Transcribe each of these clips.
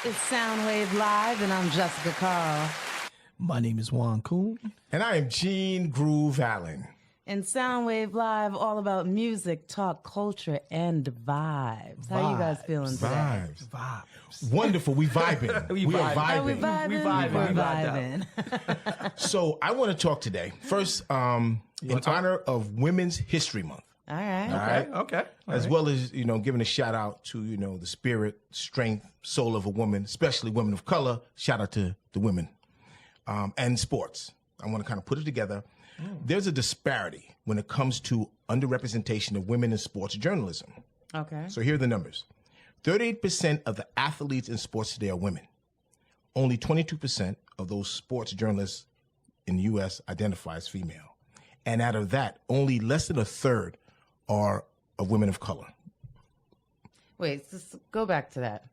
It's SOUNDWAVE Live, and I'm Jessica Carl. My name is JUAN COON. And I am Gene Groove Allen. And SOUNDWAVE Live, all about music, talk, culture, and vibes. How you guys feeling today? Vibes. Wonderful. We vibing. we are vibing. Are we vibing? We're vibing. So I want to talk today, first, in honor of Women's History Month. All right. All right. Okay. As well as, giving a shout out to, the spirit, strength, soul of a woman, especially women of color. Shout out to the women. And sports. I want to kind of put it together. There's a disparity when it comes to underrepresentation of women in sports journalism. Okay. So here are the numbers. 38% of the athletes in sports today are women. Only 22% of those sports journalists in the U.S. identify as female. And out of that, only less than a third are of women of color. Wait, just go back to that.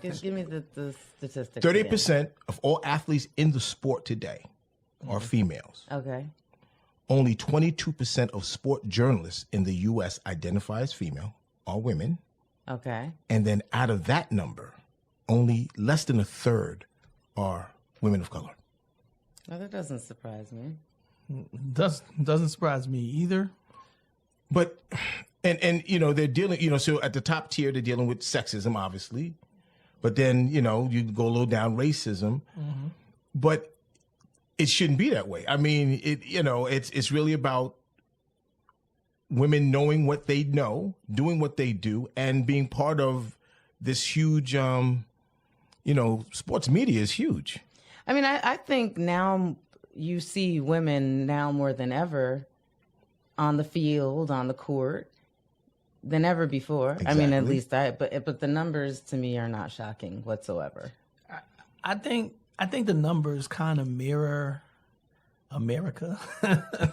Give me the statistics. 38% of all athletes in the sport today are females. Okay. Only 22% of sport journalists in the U.S. identify as female, are women. Okay. And then out of that number, only less than a third are women of color. Well, that doesn't surprise me. Doesn't surprise me either. But, and they're dealing, so at the top tier, they're dealing with sexism, obviously. But then, you go a little down racism. Mm-hmm. But it shouldn't be that way. I mean, it's really about women knowing what they know, doing what they do, and being part of this huge, sports media is huge. I mean, I think now you see women now more than ever on the field, on the court, than ever before. Exactly. I mean, at least but the numbers to me are not shocking whatsoever. I think the numbers kind of mirror America.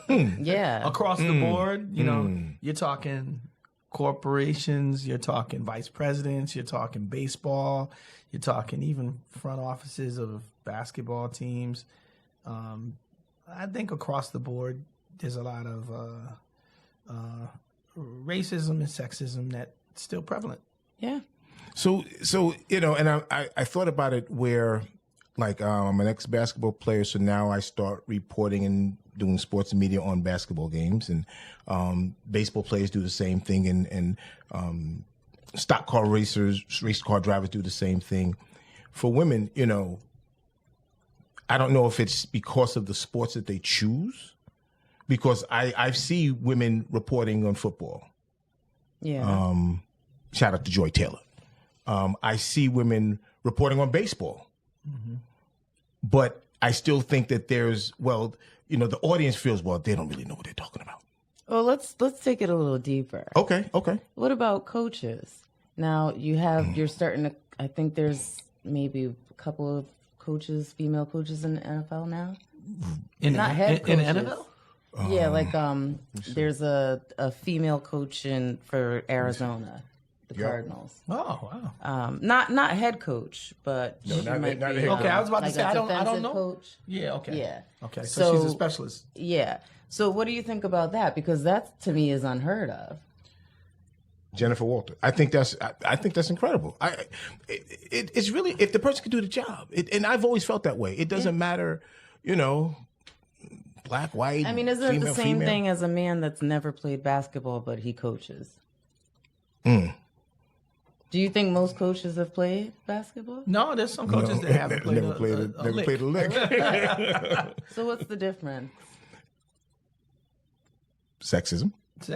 Yeah. Across the board, you're talking corporations, you're talking vice presidents, you're talking baseball, you're talking even front offices of basketball teams. I think across the board, there's a lot of racism and sexism that's still prevalent. Yeah. So and I thought about it where, like, I'm an ex-basketball player, so now I start reporting and doing sports and media on basketball games, and baseball players do the same thing, and stock car racers, race car drivers do the same thing. For women, I don't know if it's because of the sports that they choose, because I see women reporting on football. Yeah. Shout out to Joy Taylor. I see women reporting on baseball. Mm-hmm. But I still think that there's, the audience feels, they don't really know what they're talking about. Well, let's take it a little deeper. Okay. What about coaches? Now you're starting to, I think there's maybe a couple of coaches, female coaches in the NFL now. Not head coaches. In the NFL? Yeah, there's a female coach for Arizona, the Cardinals. Oh, wow. Not head coach, but no, not might not be, head coach. Okay, I was about to say I don't know. Coach. Yeah, okay. Yeah. Okay, so she's a specialist. Yeah. So what do you think about that? Because that to me is unheard of. Jennifer Walter. I think that's incredible. It's really, if the person can do the job, and I've always felt that way. It doesn't matter, black, white. I mean, isn't it the same female thing as a man that's never played basketball but he coaches? Do you think most coaches have played basketball? No, there's some coaches that haven't played never played a lick. So what's the difference? Sexism. It's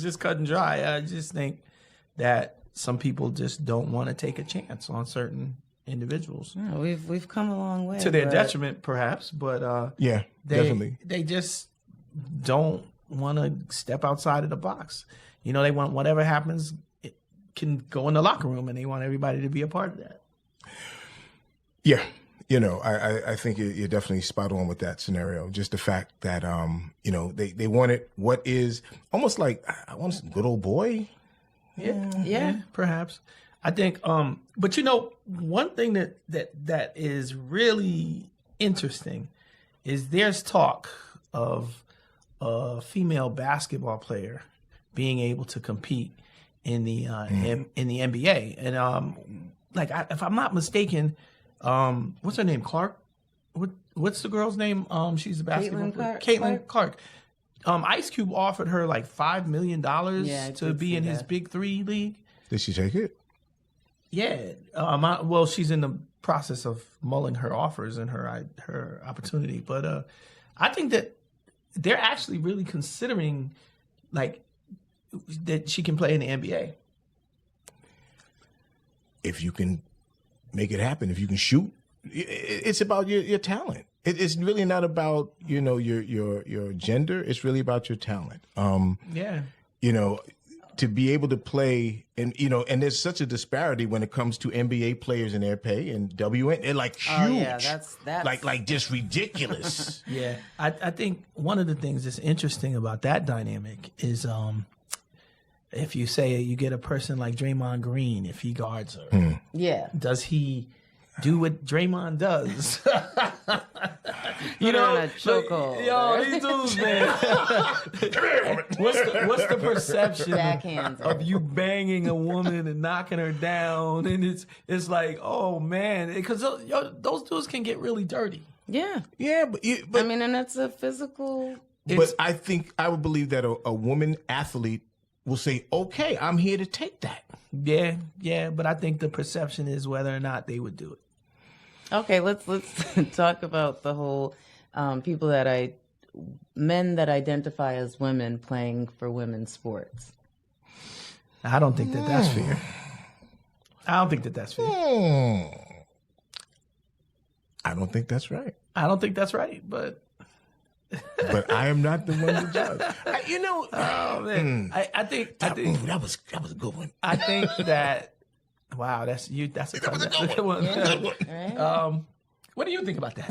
just cut and dry. I just think that some people just don't want to take a chance on certain individuals. Yeah, we've come a long way to their detriment, perhaps, but definitely they just don't want to step outside of the box. They want whatever happens, can go in the locker room and they want everybody to be a part of that. Yeah. I think you're definitely spot on with that scenario. Just the fact that, they wanted what is almost like, I want some good old boy. Yeah, perhaps. I think, but one thing that is really interesting is there's talk of a female basketball player being able to compete in the in the NBA, and if I'm not mistaken, what's her name? Clark. What's the girl's name? She's a basketball player. Caitlin Clark. Ice Cube offered her like $5 million to be in his Big 3 league. Did she take it? Yeah. She's in the process of mulling her offers and her opportunity, but I think that they're actually really considering that she can play in the NBA. If you can make it happen, if you can shoot, it's about your talent. It's really not about your gender. It's really about your talent. To be able to play, and there's such a disparity when it comes to NBA players and their pay and WN. They're like huge. Oh, yeah, that's like just ridiculous. Yeah, I think one of the things that's interesting about that dynamic is if you say you get a person like Draymond Green, if he guards her, does he do what Draymond does? In a chokehold. These dudes, man. What's the perception of you banging a woman and knocking her down? And it's like, oh man, because those dudes can get really dirty. Yeah, but and that's a physical. But I think I would believe that a woman athlete will say, okay, I'm here to take that. Yeah, but I think the perception is whether or not they would do it. Okay, let's talk about the whole men that identify as women playing for women's sports. I don't think that's fair. I don't think that's fair. I don't think that's right. I don't think that's right, but I am not the one to judge. Oh man, I think that was a good one. I think that. Wow, that's a good one. Right? What do you think about that?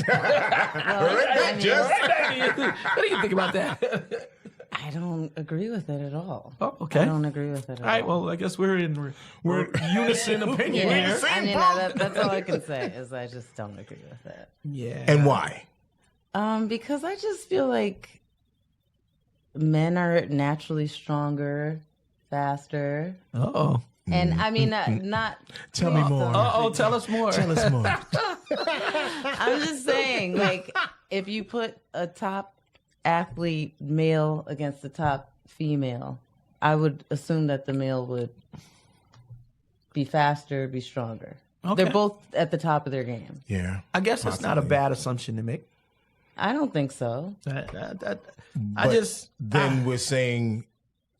What do you think about that? I don't agree with it at all. Oh, okay. I don't agree with it at all. All right, well, I guess we're unison opinion here. That's all I can say is I just don't agree with it. Yeah. And why? Because I just feel like men are naturally stronger, faster. Uh-oh. And not. Tell me more. Tell us more. Tell us more. I'm just saying, if you put a top athlete male against the top female, I would assume that the male would be faster, be stronger. Okay. They're both at the top of their game. Yeah. I guess that's not a bad assumption to make. I don't think so. We're saying.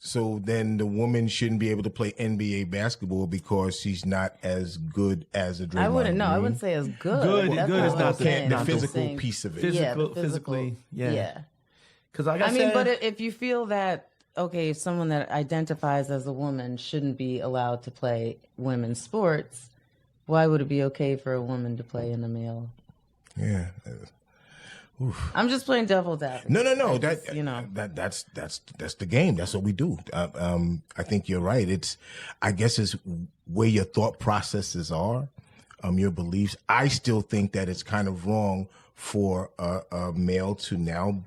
So then the woman shouldn't be able to play NBA basketball because she's not as good as a Draymond. I wouldn't say as good. Good is not the physical piece of it. Physically. Yeah. Because but if you feel that, okay, someone that identifies as a woman shouldn't be allowed to play women's sports, why would it be okay for a woman to play in a male? Yeah. Oof. I'm just playing devil's advocate. No. That's the game. That's what we do. I think you're right. I guess it's where your thought processes are, your beliefs. I still think that it's kind of wrong for a male to now,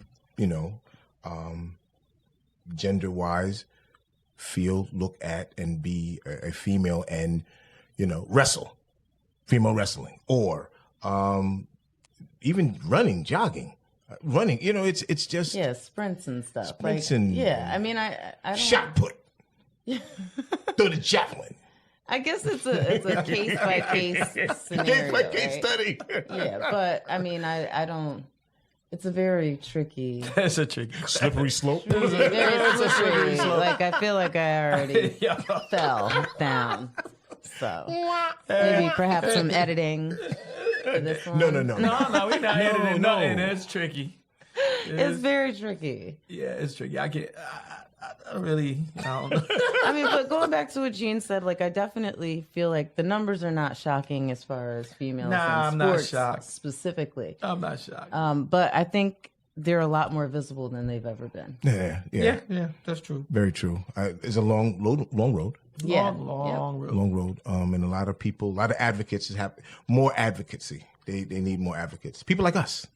gender-wise, feel, look at, and be a female and, wrestle, female wrestling, or even jogging, it's just sprints and stuff. Sprints I don't shot put. Throw the javelin. I guess it's a case by case scenario. Case by case study. Yeah, but I don't. It's a very tricky. It's a tricky slippery slope. It's a very slippery slope. I feel like I already fell down. So maybe perhaps some editing. No. No, we're not editing nothing. It's tricky. It's very tricky. Yeah, it's tricky. I get. really, I don't know. I mean, but going back to what Gene said, like I definitely feel like the numbers are not shocking as far as females in I'm not sports shocked. specifically. I'm not shocked. But I think they're a lot more visible than they've ever been. Yeah, that's true. Very true. It's a long road. Long road. Long road. And a lot of people, a lot of advocates have more advocacy. They need more advocates. People like us.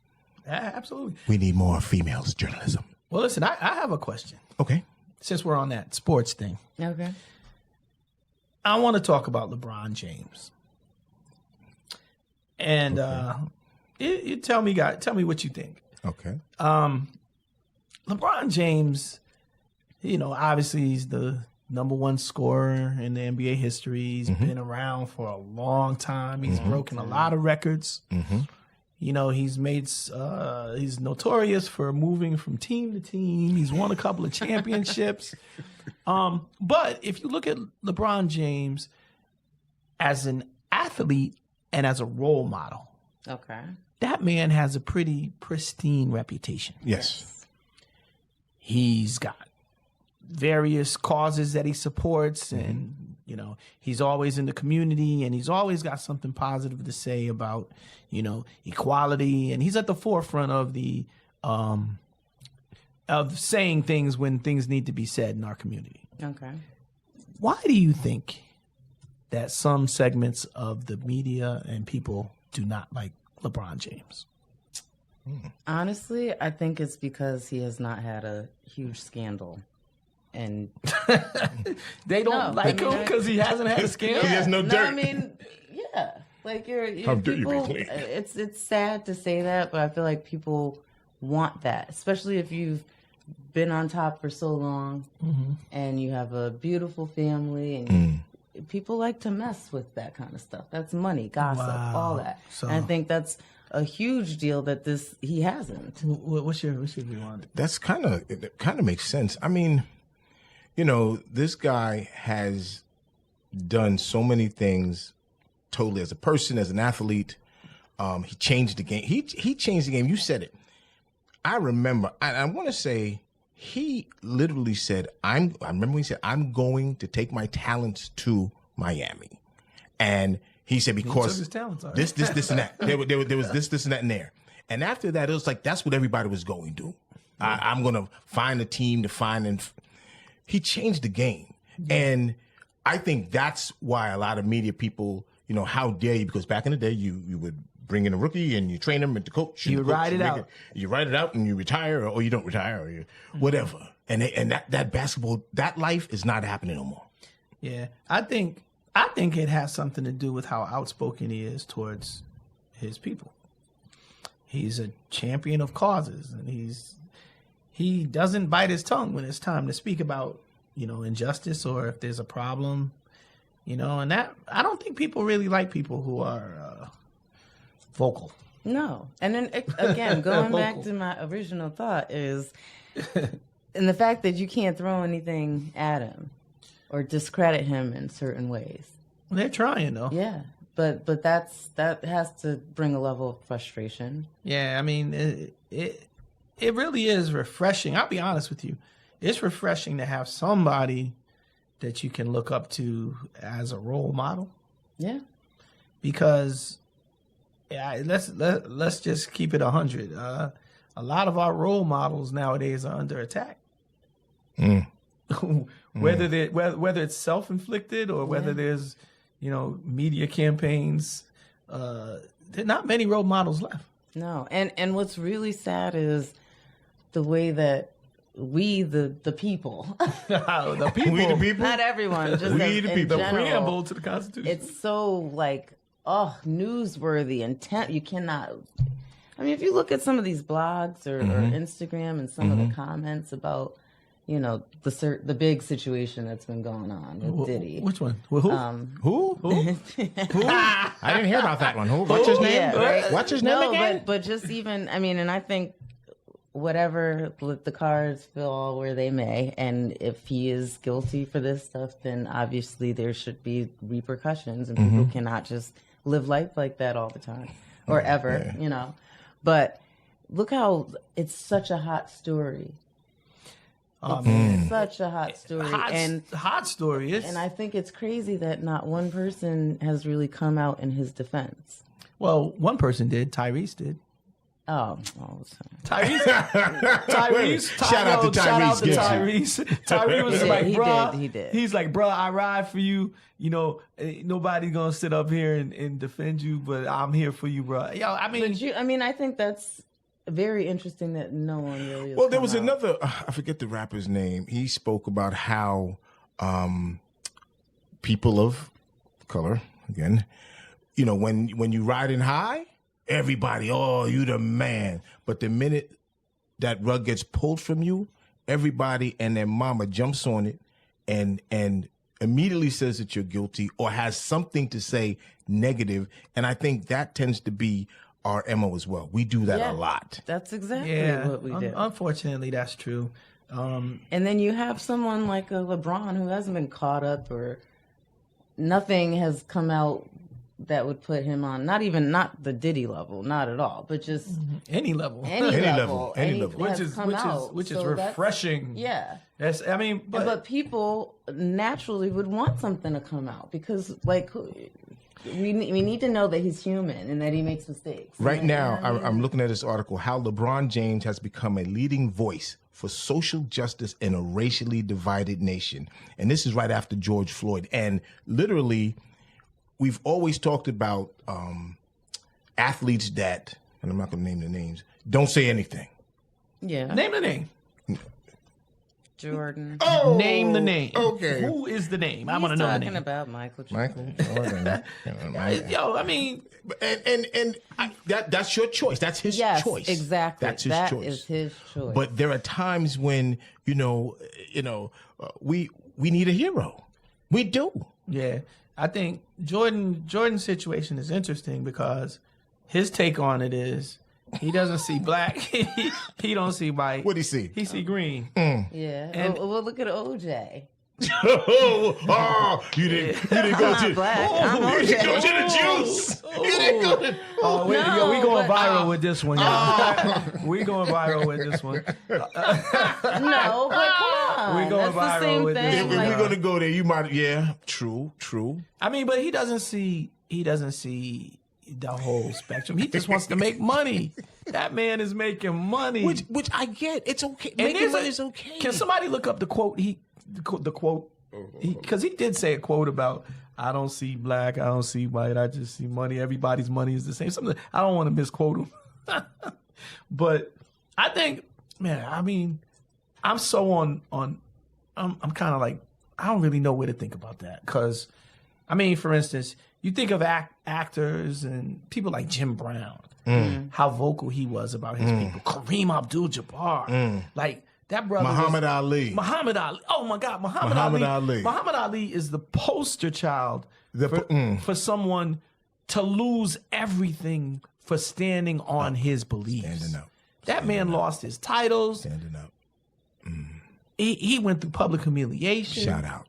Yeah, absolutely. We need more females journalism. Well, listen, I have a question. Okay. Since we're on that sports thing. Okay. I want to talk about LeBron James. And you tell me what you think. Okay. LeBron James, obviously he's the number one scorer in the NBA history. He's been around for a long time. He's broken a lot of records. He's made he's notorious for moving from team to team. He's won a couple of championships. But if you look at LeBron James as an athlete and as a role model, Okay. that man has a pretty pristine reputation. Yes. He's got various causes that he supports, and he's always in the community, and he's always got something positive to say about equality, and he's at the forefront of the of saying things when things need to be said in our community. Okay. Why do you think that some segments of the media and people do not like LeBron James? Honestly, I think it's because he has not had a huge scandal. And they don't like him because he hasn't had a scandal. He has no dirt. I mean, yeah, like you're How dare you be people. clean? It's sad to say that, but I feel like people want that, especially if you've been on top for so long and you have a beautiful family, and people like to mess with that kind of stuff. That's money, gossip, all that. So, and I think that's a huge deal that he hasn't. What's your view on it? That's kind of makes sense. I mean, this guy has done so many things totally as a person, as an athlete. He changed the game. He changed the game. You said it. I remember, I want to say he literally said, I remember when he said, I'm going to take my talents to Miami. And he said, because his talents are. this, and that. There was this, and that in there. And after that, it was like, that's what everybody was going to do. I'm going to find a team to find. And he changed the game. And I think that's why a lot of media people, how dare you? Because back in the day, you would bring in a rookie and you train him and the coach. You ride it out. You ride it out and you retire, or you don't retire, or you whatever. And that basketball, that life is not happening no more. Yeah, I think it has something to do with how outspoken he is towards his people. He's a champion of causes, and he doesn't bite his tongue when it's time to speak about injustice or if there's a problem, and that I don't think people really like people who are vocal. No. And then, again, going back to my original thought is, and the fact that you can't throw anything at him or discredit him in certain ways. Well, they're trying, though. Yeah. But that has to bring a level of frustration. Yeah, I mean, it really is refreshing. I'll be honest with you. It's refreshing to have somebody that you can look up to as a role model. Yeah. Because let's just keep it 100. A lot of our role models nowadays are under attack. Whether it's self-inflicted or whether there's media campaigns, there are not many role models left. No, and what's really sad is the way that we the people, the people, we the people, not everyone, just we the people, the preamble to the Constitution. It's so newsworthy and you cannot. I mean, if you look at some of these blogs or Instagram and some of the comments about, the big situation that's been going on with Diddy. Which one? Who? Who? I didn't hear about that one. Who? What's his name? Yeah, right? What's his name again? But just even, I mean, and I think whatever, let the cards fall where they may, and if he is guilty for this stuff, then obviously there should be repercussions, and people cannot just live life like that all the time or ever, But look how it's such a hot story. Oh, man. Such a hot story. Hot story. And I think it's crazy that not one person has really come out in his defense. Well, one person did. Tyrese did. Oh, Tyrese. Shout out to Tyrese. Tyrese was like, bro, he did. He's like, bro, I ride for you. You know, nobody's gonna sit up here and defend you, but I'm here for you, bro. Yo, I mean, I think that's very interesting that no one really. Well, there was another. I forget the rapper's name. He spoke about how people of color, again, you know, when you riding high, everybody, oh, you the man. But the minute that rug gets pulled from you, everybody and their mama jumps on it and immediately says that you're guilty or has something to say negative. And I think that tends to be our MO as well. We do that a lot. That's exactly what we do. Unfortunately, that's true. And then you have someone like a LeBron who hasn't been caught up, or nothing has come out that would put him on, not the Diddy level, not at all, but just any level, which is refreshing. Yeah, that's. I mean, but people naturally would want something to come out because, like, we need to know that he's human and that he makes mistakes. Right now, I'm looking at this article, how LeBron James has become a leading voice for social justice in a racially divided nation, and this is right after George Floyd, and literally. We've always talked about athletes that, and I'm not going to name the names, don't say anything. Yeah. Name the name. Jordan. Oh, name the name. Okay. Who is the name? I want to know the name. Talking about Michael Jordan. Yo, I mean, and that's your choice. That's his choice. Exactly. That's his choice. That is his choice. But there are times when we need a hero. We do. Yeah. I think Jordan's situation is interesting because his take on it is he doesn't see black, he don't see white. What do he see? He see green. Yeah. And well, look at OJ. You didn't go to black. You didn't go to the juice. You didn't go to. We going viral with this one, y'all. We going viral with this one. No, but come on. We going viral with this If one. we're gonna go there, you might. Yeah, true. I mean, but he doesn't see the whole spectrum. He just wants to make money. That man is making money, which I get. It's okay. Making money is okay. Can somebody look up the quote? The quote, because he did say a quote about, I don't see black, I don't see white, I just see money. Everybody's money is the same. Something I don't want to misquote him, but I think, man, I mean, I'm so on. I'm kind of like, I don't really know where to think about that, because, I mean, for instance, you think of actors and people like Jim Brown, how vocal he was about his people. Kareem Abdul-Jabbar, like. That brother Muhammad Ali. Oh my God, Muhammad Ali. Muhammad Ali is the poster child for someone to lose everything for standing on his beliefs. Standing up. That man lost his titles. Standing up. He went through public humiliation. Shout out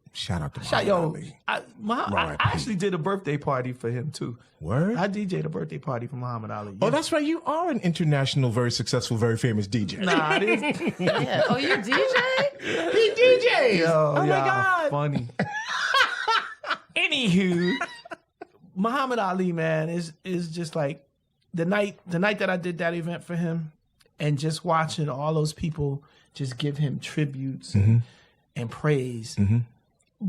to Muhammad Ali. I actually did a birthday party for him too. Word? I DJ'd a birthday party for Muhammad Ali. Yeah. Oh, that's right. You are an international, very successful, very famous DJ. Nah, I didn't. Yeah. Oh, you DJ? He DJs. Yo, oh my God. Funny. Anywho, Muhammad Ali, man, is just like the night that I did that event for him, and just watching all those people just give him tributes and praise.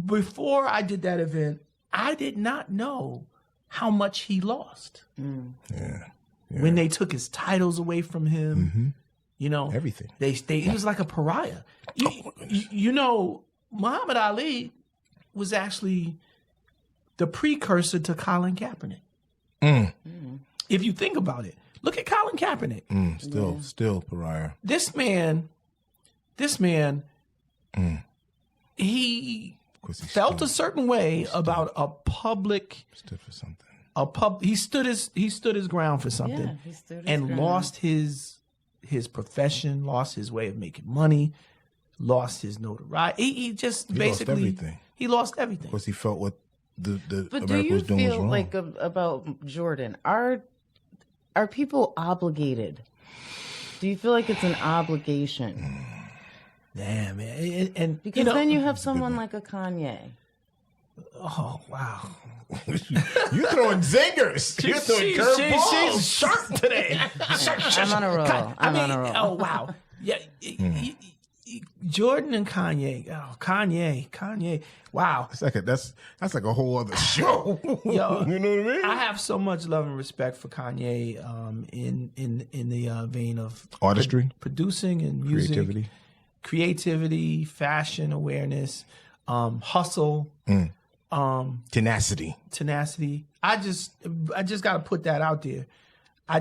Before I did that event, I did not know how much he lost. Yeah. When they took his titles away from him, you know, everything. He was like a pariah. You know, Muhammad Ali was actually the precursor to Colin Kaepernick. If you think about it, look at Colin Kaepernick. Still pariah. This man, he felt a certain way about a public. Stood for something. He stood his ground for something, Yeah, he stood his and ground. lost his profession, lost his way of making money, lost his notoriety. He just basically lost everything. He lost everything Because he felt what the But America do you was doing was feel wrong. like about Jordan? Are people obligated? Do you feel like it's an obligation Damn, man. And Because then you have someone like a Kanye. Oh, wow. You're throwing zingers. You're throwing curveballs. She's sharp today. I'm on a roll. I'm on a roll. Oh, wow. Yeah. Jordan and Kanye. Oh, Kanye. Wow. It's like that's like a whole other show. Yo, you know what I mean? I have so much love and respect for Kanye in the vein of artistry, producing and music, creativity, fashion awareness, hustle, tenacity. I just got to put that out there. I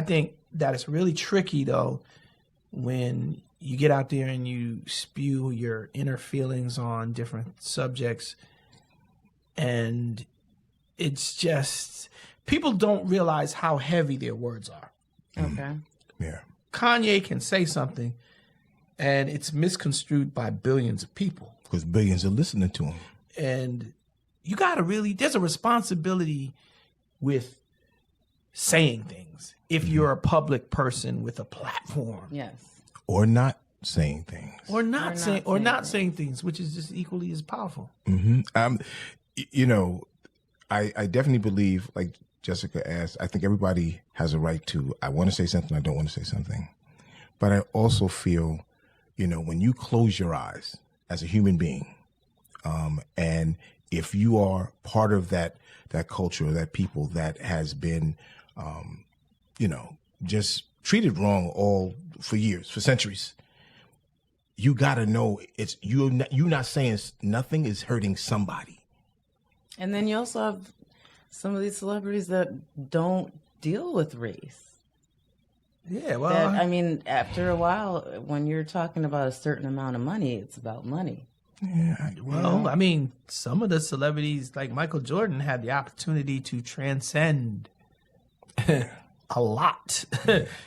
think that it's really tricky though when you get out there and you spew your inner feelings on different subjects, and it's just people don't realize how heavy their words are. Okay. Yeah. Kanye can say something and it's misconstrued by billions of people. Because billions are listening to him. And you got to there's a responsibility with saying things if you're a public person with a platform. Yes. Or not saying things. Or not saying things, which is just equally as powerful. Mm-hmm. I definitely believe, like Jessica asked, I think everybody has a right to, I want to say something, I don't want to say something. But I also feel, when you close your eyes as a human being, and if you are part of that culture, that people that has been, just treated wrong for years, for centuries, you got to know you're not saying nothing is hurting somebody. And then you also have some of these celebrities that don't deal with race. Yeah, well, after a while, when you're talking about a certain amount of money, it's about money. Yeah. Well, some of the celebrities like Michael Jordan had the opportunity to transcend a lot.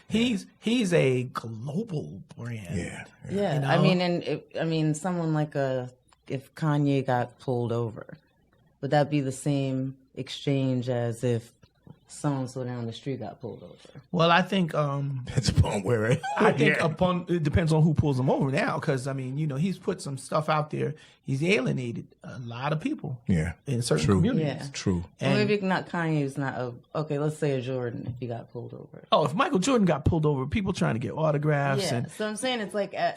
He's a global brand. Yeah. Someone like if Kanye got pulled over, would that be the same exchange as if so-and-so down the street got pulled over? Well, I think it's upon where, right? I think it depends on who pulls him over now, because he's put some stuff out there. He's alienated a lot of people. Yeah, in certain communities. Yeah. True. And maybe not Kanye's not okay. Let's say a Jordan if he got pulled over. Oh, if Michael Jordan got pulled over, people trying to get autographs. Yeah. And so I'm saying it's like at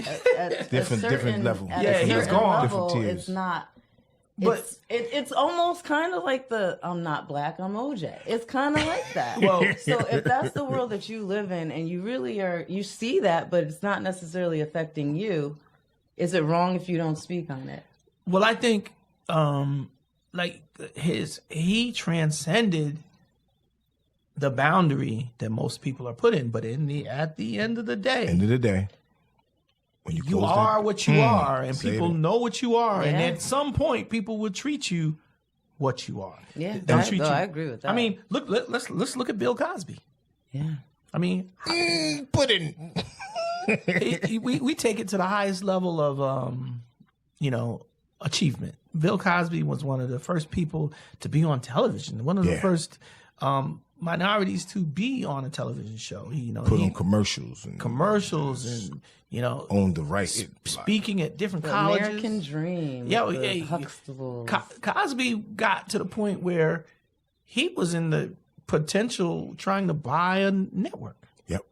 different level. Yeah, he's gone. Different tiers. It's not. But it's almost kind of like I'm not black, I'm OJ. It's kind of like that. Well, so if that's the world that you live in and you really you see that, but it's not necessarily affecting you, is it wrong if you don't speak on it? Well, I think he transcended the boundary that most people are put in, but at the end of the day, when you are what you are, and people know what you are, and at some point, people will treat you what you are. Yeah, I agree with that. Let's look at Bill Cosby. Yeah, pudding. we take it to the highest level of achievement. Bill Cosby was one of the first people to be on television. One of the first minorities to be on a television show. He put on commercials and owned the right, speaking at different colleges. American Dream. Huxtable. Cosby got to the point where he was in the potential trying to buy a network. Yep.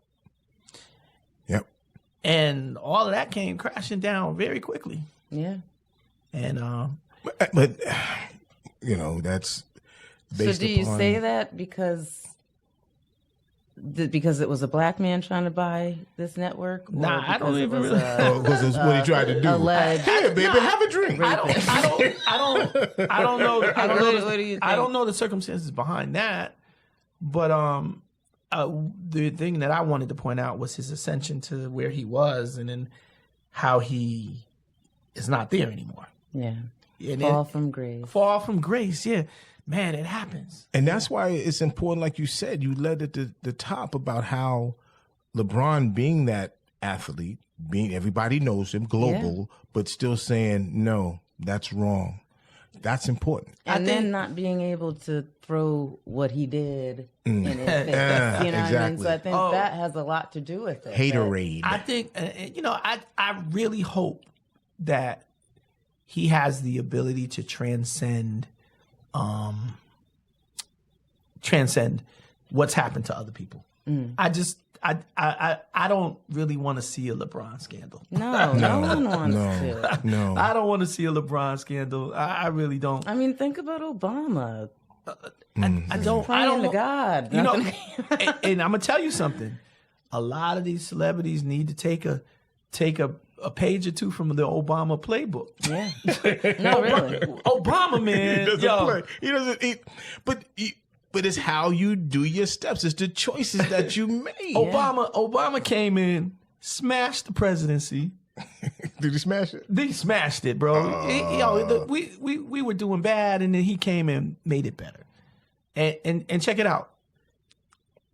And all of that came crashing down very quickly. Yeah. And but that's based so do you upon... say that because it was a black man trying to buy this network? Nah, I don't even really. Because it's what he tried to do. Here, baby, have a drink. I don't know. What do you think? I don't know the circumstances behind that, but the thing that I wanted to point out was his ascension to where he was, and then how he is not there anymore. Yeah. And fall from grace. Fall from grace, yeah. Man, it happens. And that's why it's important, like you said, you led at the top about how LeBron being that athlete, everybody knows him, global, but still saying, no, that's wrong. That's important. And then not being able to throw what he did in his face. You know what I mean? So I think that has a lot to do with it. Haterade. I think, I really hope that he has the ability to transcend what's happened to other people. I don't really want to see a LeBron scandal. No one wants to. No. I don't want to see a LeBron scandal. I really don't. I mean, think about Obama. I don't. Praying to God. You know, and I'm gonna tell you something. A lot of these celebrities need to take a page or two from the Obama playbook. Yeah. No, really. Obama, man. He doesn't play. He doesn't. But it's how you do your steps. It's the choices that you made. Obama came in, smashed the presidency. Did he smash it? He smashed it, bro. We were doing bad, and then he came and made it better. And check it out.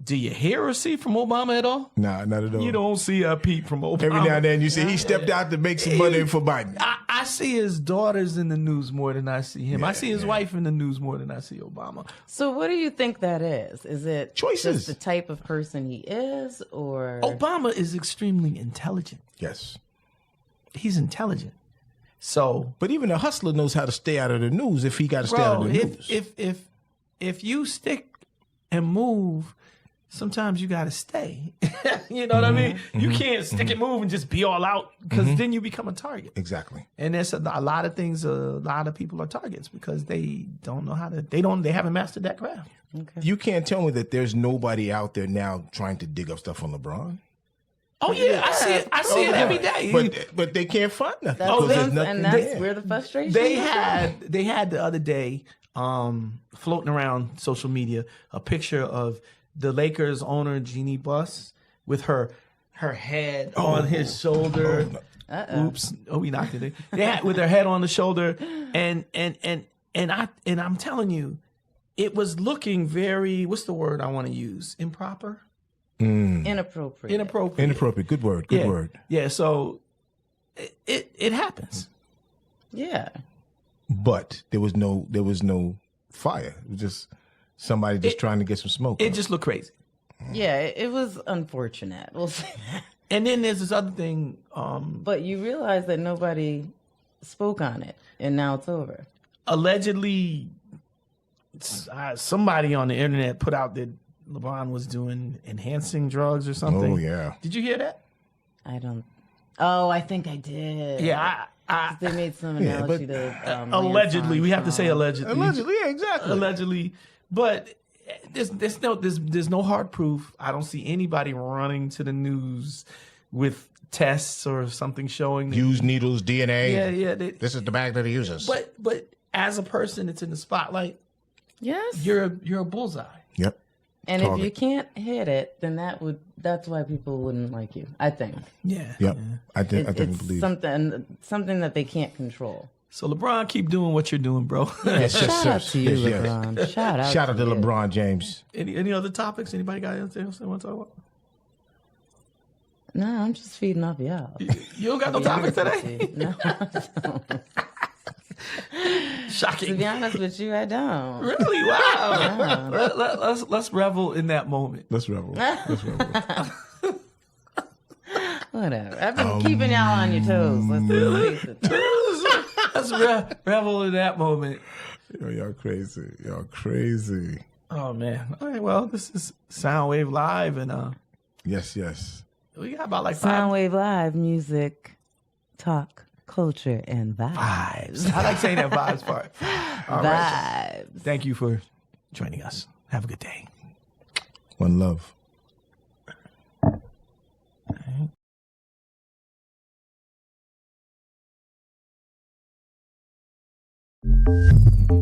Do you hear or see from Obama at all? Nah, not at all. You don't see a peep from Obama. Every now and then you see he stepped out to make some money for Biden. I see his daughters in the news more than I see him. I see his wife in the news more than I see Obama. So what do you think that is? Is it choices? Just the type of person he is, or Obama is extremely intelligent. Yes. He's intelligent. So, but even a hustler knows how to stay out of the news if he got to stay out of the news. If you stick and move, sometimes you got to stay. You know what I mean? You can't stick and move and just be all out, because then you become a target. Exactly. And there's a lot of things. A lot of people are targets because they don't know how to. They haven't mastered that craft. Okay. You can't tell me that there's nobody out there now trying to dig up stuff on LeBron. Oh yeah, I see it. I see it every day. But they can't find nothing. And that's where the frustration. They had the other day floating around social media a picture of the Lakers owner Jeannie Buss with her head on his shoulder. Oops! Oh, we knocked it in. With her head on the shoulder, and I'm telling you, it was looking very. What's the word I want to use? Improper. Inappropriate. Good word. Good word. Yeah. So it happens. Yeah. But there was no fire. It was just somebody trying to get some smoke. It just looked crazy. Yeah, it was unfortunate. We'll say that. And then there's this other thing. But you realize that nobody spoke on it, and now it's over. Allegedly, somebody on the internet put out that LeBron was doing enhancing drugs or something. Oh, yeah. Did you hear that? I don't. Oh, I think I did. Yeah, they made some analogy to allegedly. We have to say allegedly. Allegedly, yeah, exactly. Allegedly, but there's no hard proof. I don't see anybody running to the news with tests or something showing used needles, DNA. Yeah. This is the bag that he uses. But as a person that's in the spotlight, yes, you're a bullseye. Yep. And if you can't hit it, then that's why people wouldn't like you, I think. Yeah. Yep. Yeah. I didn't believe something that they can't control. So LeBron, keep doing what you're doing, bro. Shout out to you, LeBron. Yes. Shout out to LeBron James. Any other topics? Anybody got anything else they want to talk about? No, I'm just feeding off y'all. You don't got no topics today? No. Shocking. To be honest with you, I don't. Really? Wow. Yeah. Let's revel in that moment. Let's revel. Whatever. I've been keeping y'all on your toes. Let's revel in that moment. Y'all crazy. Oh man. All right. Well, this is SOUNDWAVE Live, and yes. We got about like SOUNDWAVE Live, music, talk, culture, and vibes. I like saying that vibes part. All vibes. Right. Thank you for joining us. Have a good day. One love. All right.